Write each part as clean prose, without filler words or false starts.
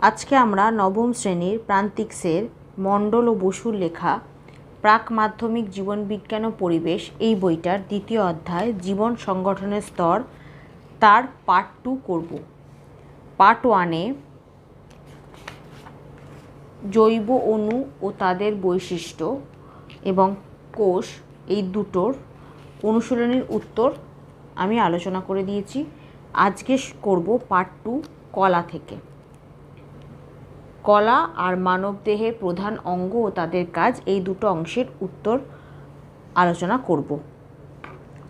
আজকে আমরা নবম শ্রেণীর প্রান্তিক্সের মণ্ডল ও বসুর লেখা প্রাক মাধ্যমিক জীবনবিজ্ঞান ও পরিবেশ এই বইটার দ্বিতীয় অধ্যায় জীবন সংগঠনের স্তর তার পার্ট 2 করব। পার্ট 1-এ জৈব অণু ও তাদের বৈশিষ্ট্য এবং কোষ এই দুটোর অনুশীলনীর উত্তর আমি আলোচনা করে দিয়েছি। আজকে করব পার্ট 2 কলা থেকে। কলা আর মানবদেহের প্রধান অঙ্গ ও তাদের কাজ এই দুটো অংশের উত্তর আলোচনা করব।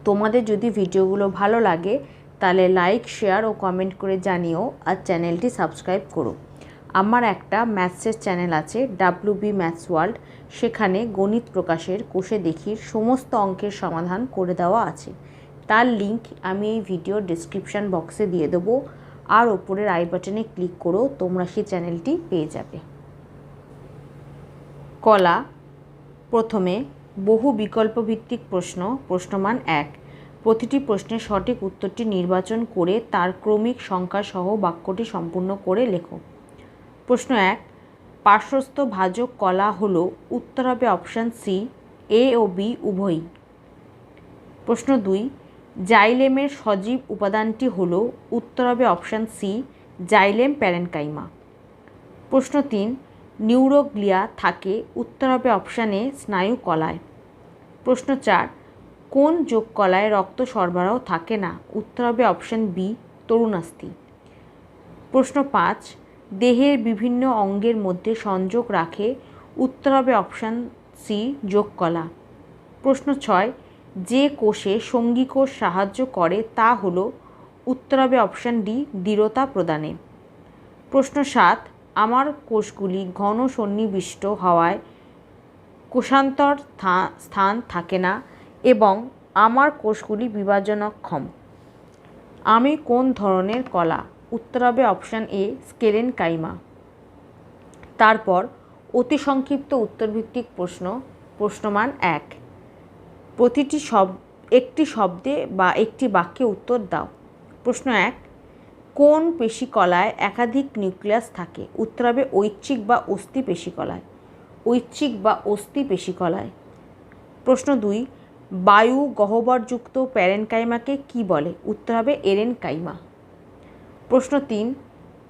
তোমাদের যদি ভিডিওগুলো ভালো লাগে তাহলে লাইক, শেয়ার ও কমেন্ট করে জানিও, আর চ্যানেলটি সাবস্ক্রাইব করো। আমার একটা ম্যাথসের চ্যানেল আছে WB ম্যাথস ওয়ার্ল্ড, সেখানে গণিত প্রকাশের কোষে দেখির সমস্ত অঙ্কের সমাধান করে দেওয়া আছে। তার লিঙ্ক আমি এই ভিডিওর ডেসক্রিপশান বক্সে দিয়ে দেবো, আর ওপরের আই বাটনে ক্লিক করো, তোমরা সেই চ্যানেলটি পেয়ে যাবে। কলা। প্রথমে বহু বিকল্প ভিত্তিক প্রশ্ন। প্রশ্নমান 1। প্রতিটি প্রশ্নের সঠিক উত্তরটি নির্বাচন করে তার ক্রমিক সংখ্যা সহ বাক্যটি সম্পূর্ণ করে লেখো। প্রশ্ন 1। পার্শ্বস্থ ভাজক কলা হলো, উত্তর হবে অপশান সি, এ ও বি উভয়ই। প্রশ্ন 2। জাইলেমের সজীব উপাদানটি হলো, উত্তর হবে অপশান সি, জাইলেম প্যারেনকাইমা। প্রশ্ন 3। নিউরোগ্লিয়া থাকে, উত্তর হবে অপশান এ, স্নায়ু কলায়। প্রশ্ন 4। কোন যোগ কলায় রক্ত সরবরাহ থাকে না, উত্তর হবে অপশান বি, তরুণাস্থি। প্রশ্ন 5। দেহের বিভিন্ন অঙ্গের মধ্যে সংযোগ রাখে, উত্তর হবে অপশান সি, যোগ কলা। প্রশ্ন 6। যে কোষে সঙ্গী কোষ সাহায্য করে তা হলো, উত্তর হবে অপশান ডি, দৃঢ়তা প্রদানে। প্রশ্ন 7। আমার কোষগুলি ঘন সন্নিবিষ্ট হওয়ায় কোষান্তর স্থান থাকে না এবং আমার কোষগুলি বিভাজনক্ষম। আমি কোন ধরনের কলা, উত্তর হবে অপশান এ, স্কেলেনকাইমা। তারপর অতি সংক্ষিপ্ত উত্তরভিত্তিক প্রশ্ন। প্রশ্নমান 1। প্রতিটি একটি শব্দে বা একটি বাক্যে উত্তর দাও। প্রশ্ন 1। কোন পেশিকলায় একাধিক নিউক্লিয়াস থাকে, উত্তর হবে ঐচ্ছিক বা অস্থি পেশিকলায়। ঐচ্ছিক বা অস্থি পেশিকলায়। প্রশ্ন 2। বায়ু গহ্বরযুক্ত প্যারেনকাইমাকে কি বলে, উত্তর হবে এরেনকাইমা। প্রশ্ন 3।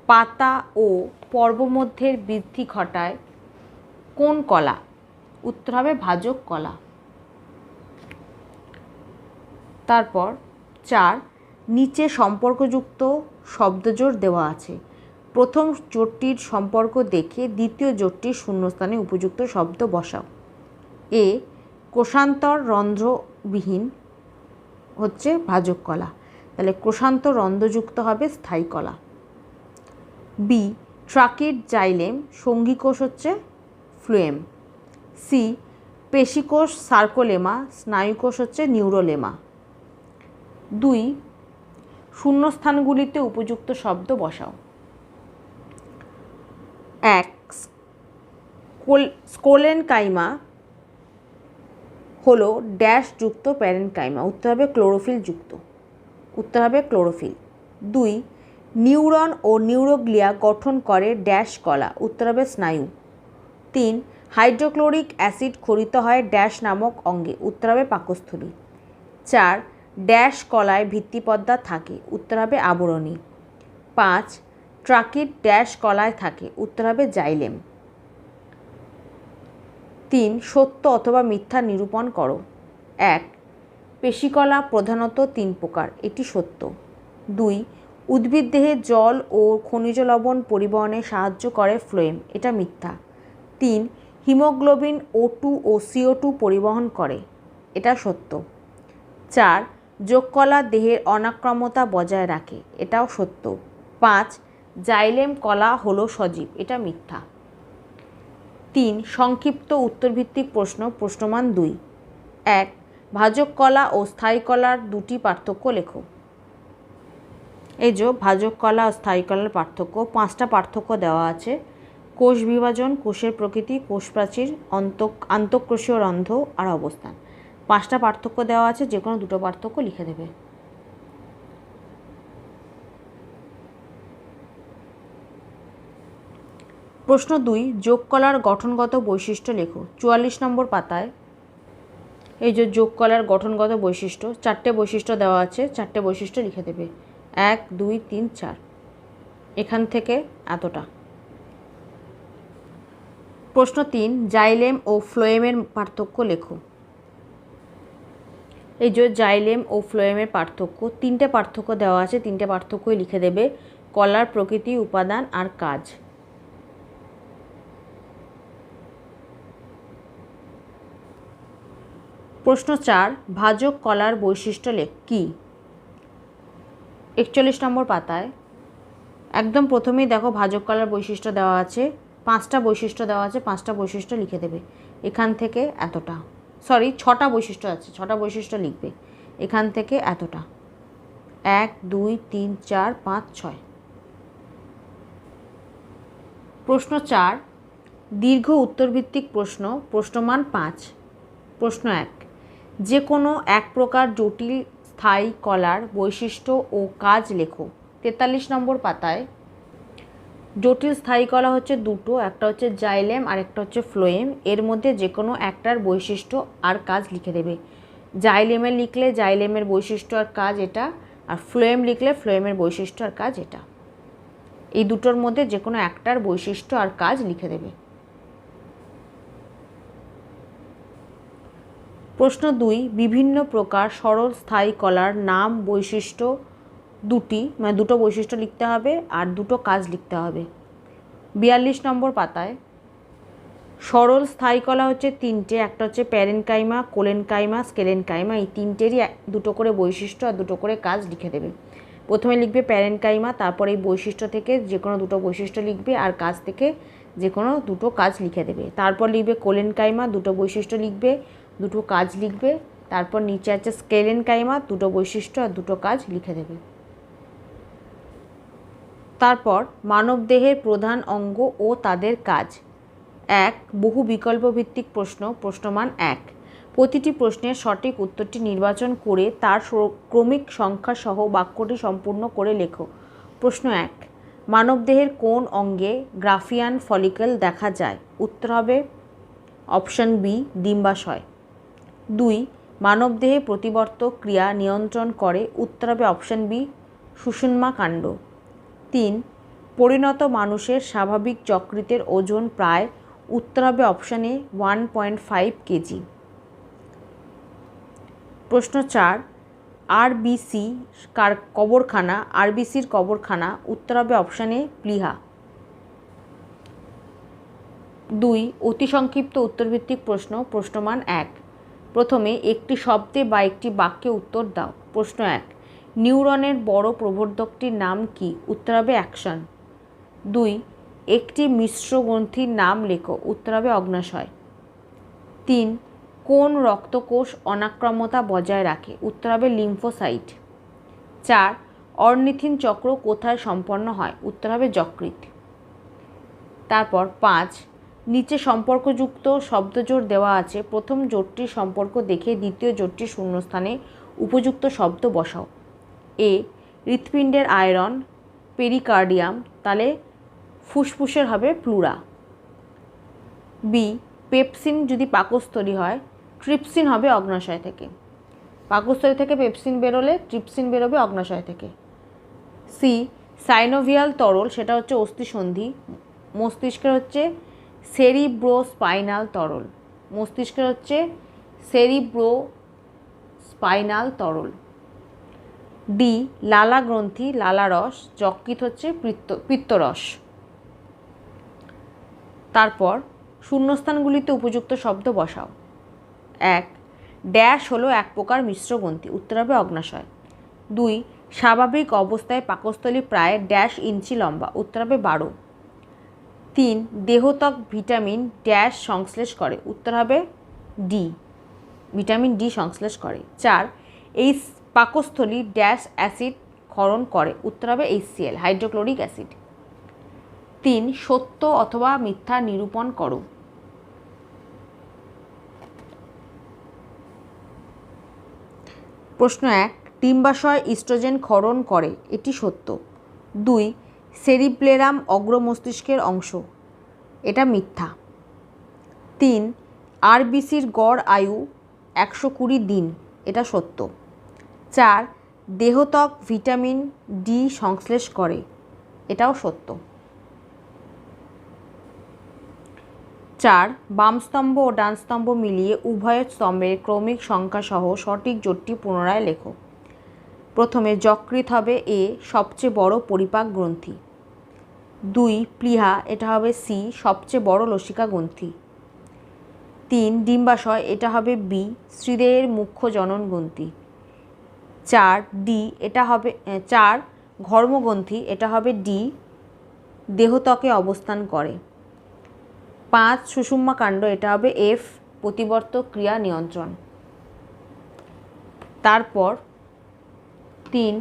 পাতা ও পর্বমধ্যের বৃদ্ধি ঘটায় কোন কলা, উত্তর হবে ভাজক কলা। তারপর 4। নিচে সম্পর্কযুক্ত শব্দজোড় দেওয়া আছে। প্রথম জোটটির সম্পর্ক দেখে দ্বিতীয় জোটটির শূন্যস্থানে উপযুক্ত শব্দ বসাও। এ। কোষান্তর রন্ধ্রবিহীন হচ্ছে ভাজক কলা, তাহলে কোষান্তর রন্ধ্রযুক্ত হবে স্থায়ী কলা। বি। ট্রাকিড জাইলেম সঙ্গী কোষ হচ্ছে ফ্লুয়েম। সি। পেশিকোষ সার্কোলেমা, স্নায়ুকোষ হচ্ছে নিউরোলেমা। 2। শূন্যস্থানগুলিতে উপযুক্ত শব্দ বসাও। 1। স্কোলেনকাইমা হলো ড্যাশ যুক্ত প্যারেনকাইমা, উত্তর হবে ক্লোরোফিল যুক্ত, উত্তর হবে ক্লোরোফিল। 2। নিউরন ও নিউরোগ্লিয়া গঠন করে ড্যাশ কলা, উত্তর হবে স্নায়ু। 3। হাইড্রোক্লোরিক অ্যাসিড খরিত হয় ড্যাশ নামক অঙ্গে, উত্তর হবে পাকস্থলী। 4। ড্যাশ কলায় ভিত্তিপর্দা থাকে, উত্তর হবে আবরণী। 5। ট্রাকিড ড্যাশ কলায় থাকে, উত্তর হবে জাইলেম। 3। সত্য অথবা মিথ্যা নিরূপণ করো। 1। পেশিকলা প্রধানত 3 প্রকার, এটি সত্য। 2। উদ্ভিদ দেহে জল ও খনিজ লবণ পরিবহনে সাহায্য করে ফ্লোয়েম, এটা মিথ্যা। 3। হিমোগ্লোবিন O2 ও CO2 পরিবহন করে, এটা সত্য। 4। যোগকলা দেহের অনাক্রম্যতা বজায় রাখে, এটাও সত্য। 5। জাইলেম কলা হলো সজীব, এটা মিথ্যা। 3। সংক্ষিপ্ত উত্তরভিত্তিক প্রশ্ন। প্রশ্নমান 2। 1। ভাজক কলা ও স্থায়ী কলার দুটি পার্থক্য লেখো। এই যে ভাজক কলা ও স্থায়ী কলার পার্থক্য, 5টা পার্থক্য দেওয়া আছে। কোষ বিভাজন, কোষের প্রকৃতি, কোষ প্রাচীর, আন্তঃকোষীয় রন্ধ্র আর অবস্থান। 5টা পার্থক্য দেওয়া আছে, যে কোনো দুটো পার্থক্য লিখে দেবে। প্রশ্ন 2, যোগ কলার গঠনগত বৈশিষ্ট্য লেখো। 44 নম্বর পাতায় এই যে যোগ কলার গঠনগত বৈশিষ্ট্য, 4টে বৈশিষ্ট্য দেওয়া আছে, 4টে বৈশিষ্ট্য লিখে দেবে। 1 2 3 4, এখান থেকে এতটা। প্রশ্ন 3, জাইলেম ও ফ্লোয়েমের পার্থক্য লেখো। এই যে জাইলেম ও ফ্লোয়েমের পার্থক্য, 3টে পার্থক্য দেওয়া আছে, 3টে পার্থক্যই লিখে দেবে। কলার প্রকৃতি, উপাদান আর কাজ। প্রশ্ন 4, ভাজক কলার বৈশিষ্ট্য লেখ কি। 41 নম্বর পাতায় একদম প্রথমেই দেখো ভাজক কলার বৈশিষ্ট্য দেওয়া আছে, 5টা বৈশিষ্ট্য দেওয়া আছে, 5টা বৈশিষ্ট্য লিখে দেবে। এখান থেকে এতটা, সরি 6টা বৈশিষ্ট্য আছে, 6টা বৈশিষ্ট্য লিখবে। এখান থেকে এতটা, 1 2 3 4 5 6। প্রশ্ন 4, দীর্ঘ উত্তরভিত্তিক প্রশ্ন, প্রশ্নমান 5। প্রশ্ন 1, যে কোনো এক প্রকার জটিল স্থায়ী কলার বৈশিষ্ট্য ও কাজ লেখো। 43 নম্বর পাতায় জটিল স্থায়ী কলা হচ্ছে দুটো, একটা হচ্ছে জাইলেম আর একটা হচ্ছে ফ্লোয়েম। এর মধ্যে যে কোনো একটার বৈশিষ্ট্য আর কাজ লিখে দেবে। জাইলেমে লিখলে জাইলেমের বৈশিষ্ট্য আর কাজ এটা, আর ফ্লোয়েম লিখলে ফ্লোয়েমের বৈশিষ্ট্য আর কাজ এটা। এই দুটোর মধ্যে যে কোনো একটার বৈশিষ্ট্য আর কাজ লিখে দেবে। প্রশ্ন 2, বিভিন্ন প্রকার সরল স্থায়ী কলার নাম বৈশিষ্ট্য দুটি, মানে দুটো বৈশিষ্ট্য লিখতে হবে আর দুটো কাজ লিখতে হবে। 42 নম্বর পাতায় সরল স্থায়ী কলা হচ্ছে 3টে, একটা হচ্ছে প্যারেনকাইমা, কোলেনকাইমা, স্কেলেনকাইমা। এই 3টেরই দুটো করে বৈশিষ্ট্য আর দুটো করে কাজ লিখে দেবে। প্রথমে লিখবে প্যারেনকাইমা, তারপর এই বৈশিষ্ট্য থেকে যে কোনো দুটো বৈশিষ্ট্য লিখবে আর কাজ থেকে যে কোনো দুটো কাজ লিখে দেবে। তারপর লিখবে কোলেনকাইমা, দুটো বৈশিষ্ট্য লিখবে, দুটো কাজ লিখবে। তারপর নিচে আছে স্কেলেনকাইমা, দুটো বৈশিষ্ট্য আর দুটো কাজ লিখে দেবে। তারপর মানবদেহের প্রধান অঙ্গ ও তাদের কাজ। 1, বহু বিকল্প ভিত্তিক প্রশ্ন, প্রশ্নমান 1। প্রতিটি প্রশ্নের সঠিক উত্তরটি নির্বাচন করে তার ক্রমিক সংখ্যা সহ বাক্যটি সম্পূর্ণ করে লেখো। প্রশ্ন 1, মানবদেহের কোন অঙ্গে গ্রাফিয়ান ফলিকল দেখা যায়। উত্তর হবে অপশন বি, ডিম্বাশয়। 2, মানবদেহে প্রতিবর্তক ক্রিয়া নিয়ন্ত্রণ করে। উত্তর হবে অপশন বি, সুষুম্না কাণ্ড। 3, পরিণত মানুষের স্বাভাবিক যকৃতের ওজন প্রায়। উত্তর হবে অপশন এ 1.5 কেজি। প্রশ্ন 4, আরবিসি কবরখানা, আরবিসির কবরখানা। উত্তর হবে অপশন এ প্লীহা। 2, অতি সংক্ষিপ্ত উত্তরভিত্তিক প্রশ্ন, প্রশ্নমান 1। প্রথমে একটি শব্দে বা একটি বাক্যে উত্তর দাও। প্রশ্ন 1, নিউরনের বড় প্রবর্ধকটির নাম কি। উত্তর হবে অ্যাকশন। 2, একটি মিশ্র গ্রন্থির নাম লেখো। উত্তর হবে অগ্ন্যাশয়। 3, কোন রক্তকোষ অনাক্রম্যতা বজায় রাখে। উত্তর হবে লিম্ফোসাইট। 4, অর্নিথিন চক্র কোথায় সম্পন্ন হয়। উত্তর হবে যকৃৎ। তারপর 5, নিচে সম্পর্কযুক্ত শব্দজোড় দেওয়া আছে, প্রথম জোড়টির সম্পর্ক দেখে দ্বিতীয় জোড়টির শূন্যস্থানে উপযুক্ত শব্দ বসাও। এ, হৃৎপিণ্ডের আয়রন, পেরিকার্ডিয়াম, তাহলে ফুসফুসের হবে প্লুরা। বি, পেপসিন যদি পাকস্থলী হয়, ট্রিপসিন হবে অগ্ন্যাশয় থেকে। পাকস্থলী থেকে পেপসিন বেরোলে ট্রিপসিন বেরোবে অগ্ন্যাশয় থেকে। সি, সাইনোভিয়াল তরল, সেটা হচ্ছে অস্থিসন্ধি। মস্তিষ্কের হচ্ছে সেরিব্রোস্পাইনাল তরল, মস্তিষ্কের হচ্ছে সেরিব্রোস্পাইনাল তরল। ডি, লালা গ্রন্থি, লালারস, যকৃৎ হচ্ছে পিত্তরস। তারপর শূন্যস্থানগুলিতে উপযুক্ত শব্দ বসাও। 1, ড্যাশ হলো এক প্রকার মিশ্র গ্রন্থি। উত্তর হবে অগ্ন্যাশয়। 2, স্বাভাবিক অবস্থায় পাকস্থলী প্রায় ড্যাশ ইঞ্চি লম্বা। উত্তর হবে 12। 3, দেহত্বক ভিটামিন ড্যাশ সংশ্লেষ করে। উত্তর হবে ডি, ভিটামিন ডি সংশ্লেষ করে। 4, এই পাকস্থলী ড্যাশ অ্যাসিড ক্ষরণ করে। উত্তর হবে HCl, হাইড্রোক্লোরিক অ্যাসিড। 3, সত্য অথবা মিথ্যা নিরূপণ করো। প্রশ্ন 1, ডিম্বাশয় ইস্ট্রোজেন ক্ষরণ করে, এটি সত্য। 2, সেরিব্লেরাম অগ্র মস্তিষ্কের অংশ। এটা মিথ্যা। 3, আরবিসির গড় আয়ু 120 দিন, এটা সত্য। 4, দেহত্বক ভিটামিন ডি সংশ্লেষ করে, এটাও সত্য। 4, বাম স্তম্ভ ও ডান স্তম্ভ মিলিয়ে উভয় স্তম্ভের ক্রমিক সংখ্যা সহ সঠিক জোটটি পুনরায় লেখো। প্রথমে যকৃৎ হবে এ, সবচেয়ে বড় পরিপাক গ্রন্থি। 2, প্লীহা, এটা হবে সি, সবচেয়ে বড় লসিকা গ্রন্থি। 3, ডিম্বাশয়, এটা হবে বি, স্ত্রীদের মুখ্য জনন গ্রন্থি। 4, ডি, এটা হবে 4, ঘর্মগ্রন্থি, এটা হবে ডি, দেহত্বকে অবস্থান করে। 5, সুষুম্না কাণ্ড, এটা হবে এফ, প্রতিবর্ত ক্রিয়া নিয়ন্ত্রণ। তারপর 3,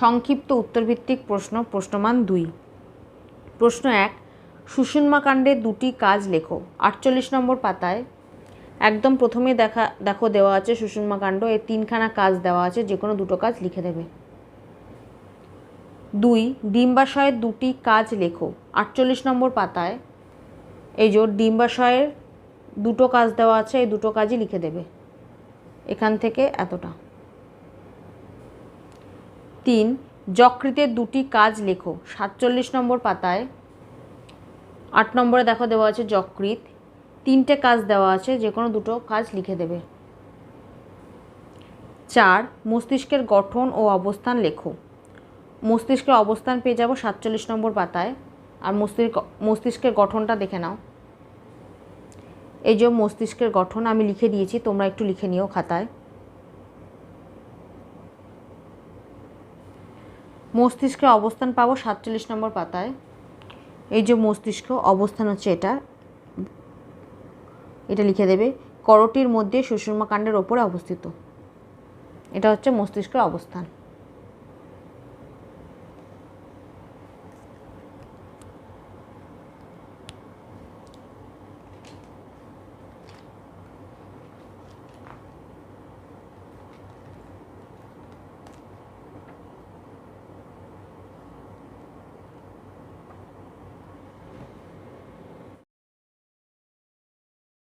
সংক্ষিপ্ত উত্তরভিত্তিক প্রশ্ন, প্রশ্নমান 2। প্রশ্ন 1, সুষুম্না কাণ্ডের 2টি কাজ লেখো। 48 নম্বর পাতায় একদম প্রথমে দেখো দেওয়া আছে সুষুম্না কাণ্ড, এর 3খানা কাজ দেওয়া আছে, যে কোনো 2টো কাজ লিখে দেবে। 2, ডিম্বাশয়ের 2টি কাজ লেখো। 48 নম্বর পাতায় এই যে ডিম্বাশয়ের 2টো কাজ দেওয়া আছে, এই 2টো কাজই লিখে দেবে, এখান থেকে এতটা। 3, যকৃতের 2টি কাজ লেখো। 47 নম্বর পাতায় 8 নম্বরে দেখো দেওয়া আছে যকৃৎ, 3টে কাজ দেওয়া আছে, যে কোনো 2টো কাজ লিখে দেবে। 4, মস্তিষ্কের গঠন ও অবস্থান লেখো। মস্তিষ্কের অবস্থান পেয়ে যাব 47 নম্বর পাতায়, আর মস্তিষ্কের গঠনটা দেখে নাও। এই যে মস্তিষ্কের গঠন আমি লিখে দিয়েছি, তোমরা একটু লিখে নিও খাতায়। মস্তিষ্কের অবস্থান পাবো 47 নম্বর পাতায়। এই যে মস্তিষ্ক অবস্থান হচ্ছে এটা লিখে দেবে, করটির মধ্যে সুষুম্না কাণ্ডের ওপরে অবস্থিত, এটা হচ্ছে মস্তিষ্কের অবস্থান।